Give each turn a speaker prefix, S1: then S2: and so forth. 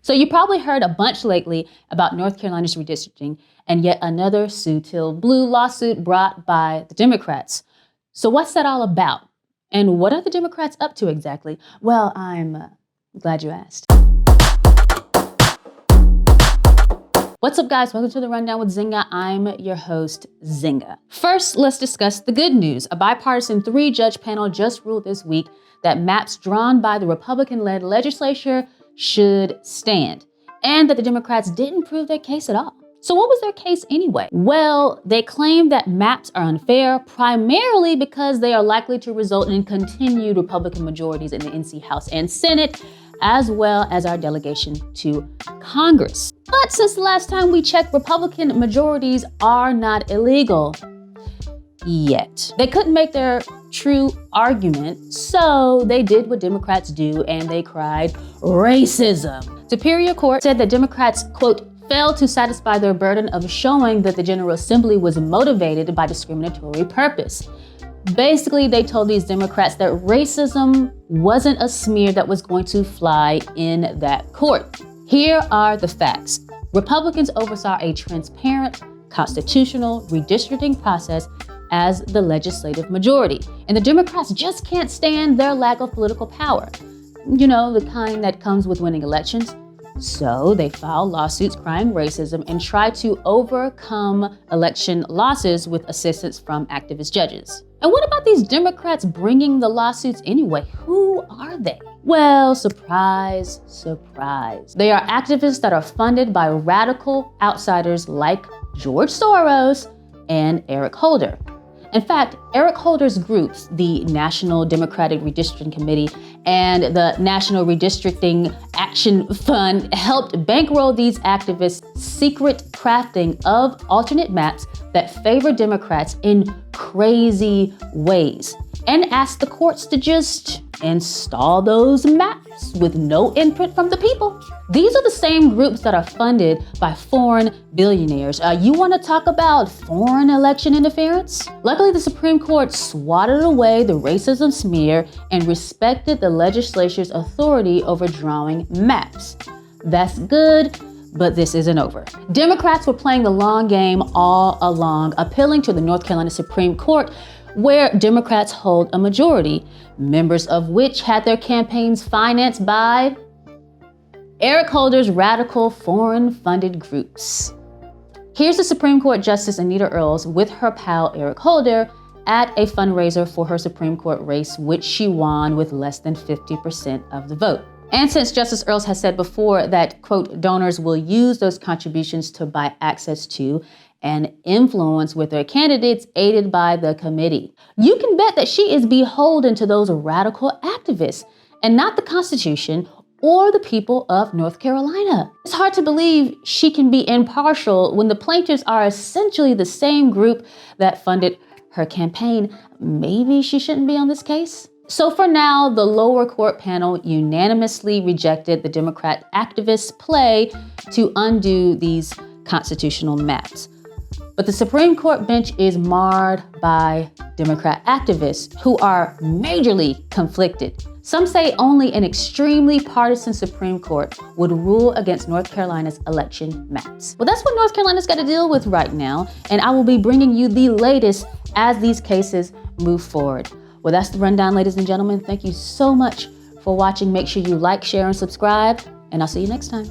S1: So you probably heard a bunch lately about North Carolina's redistricting and yet another Sue Till Blue lawsuit brought by the Democrats. So what's that all about? And what are the Democrats up to exactly? Well, I'm glad you asked. What's up, guys? Welcome to the Rundown with Zinga. I'm your host, Zinga. First, let's discuss the good news. A bipartisan 3-judge panel just ruled this week that maps drawn by the Republican-led legislature should stand, and that the Democrats didn't prove their case at all. So what was their case anyway? Well, they claim that maps are unfair, primarily because they are likely to result in continued Republican majorities in the NC House and Senate, as well as our delegation to Congress. But since the last time we checked, Republican majorities are not illegal yet. They couldn't make their true argument, so they did what Democrats do and they cried racism. Superior Court said that Democrats, quote, failed to satisfy their burden of showing that the General Assembly was motivated by discriminatory purpose. Basically, they told these Democrats that racism wasn't a smear that was going to fly in that court. Here are the facts. Republicans oversaw a transparent, constitutional redistricting process as the legislative majority, and the Democrats just can't stand their lack of political power. You know, the kind that comes with winning elections. So they filed lawsuits crying racism and try to overcome election losses with assistance from activist judges. And what about these Democrats bringing the lawsuits anyway? Who are they? Well, surprise, surprise. They are activists that are funded by radical outsiders like George Soros and Eric Holder. In fact, Eric Holder's groups, the National Democratic Redistricting Committee and the National Redistricting Action Fund, helped bankroll these activists' secret crafting of alternate maps that favor Democrats in crazy ways, and asked the courts to just install those maps with no input from the people. These are the same groups that are funded by foreign billionaires. You want to talk about foreign election interference? Luckily, the Supreme Court swatted away the racism smear and respected the legislature's authority over drawing maps. That's good, but this isn't over. Democrats were playing the long game all along, appealing to the North Carolina Supreme Court, where Democrats hold a majority, members of which had their campaigns financed by Eric Holder's radical foreign-funded groups. Here's the Supreme Court Justice Anita Earls with her pal Eric Holder at a fundraiser for her Supreme Court race, which she won with less than 50% of the vote. And since Justice Earls has said before that, quote, donors will use those contributions to buy access to and influence with their candidates aided by the committee, you can bet that she is beholden to those radical activists and not the Constitution or the people of North Carolina. It's hard to believe she can be impartial when the plaintiffs are essentially the same group that funded her campaign. Maybe she shouldn't be on this case. So for now, the lower court panel unanimously rejected the Democrat activists' play to undo these constitutional maps. But the Supreme Court bench is marred by Democrat activists who are majorly conflicted. Some say only an extremely partisan Supreme Court would rule against North Carolina's election maps. Well, that's what North Carolina's got to deal with right now, and I will be bringing you the latest as these cases move forward. Well, that's the rundown, ladies and gentlemen. Thank you so much for watching. Make sure you like, share, and subscribe, and I'll see you next time.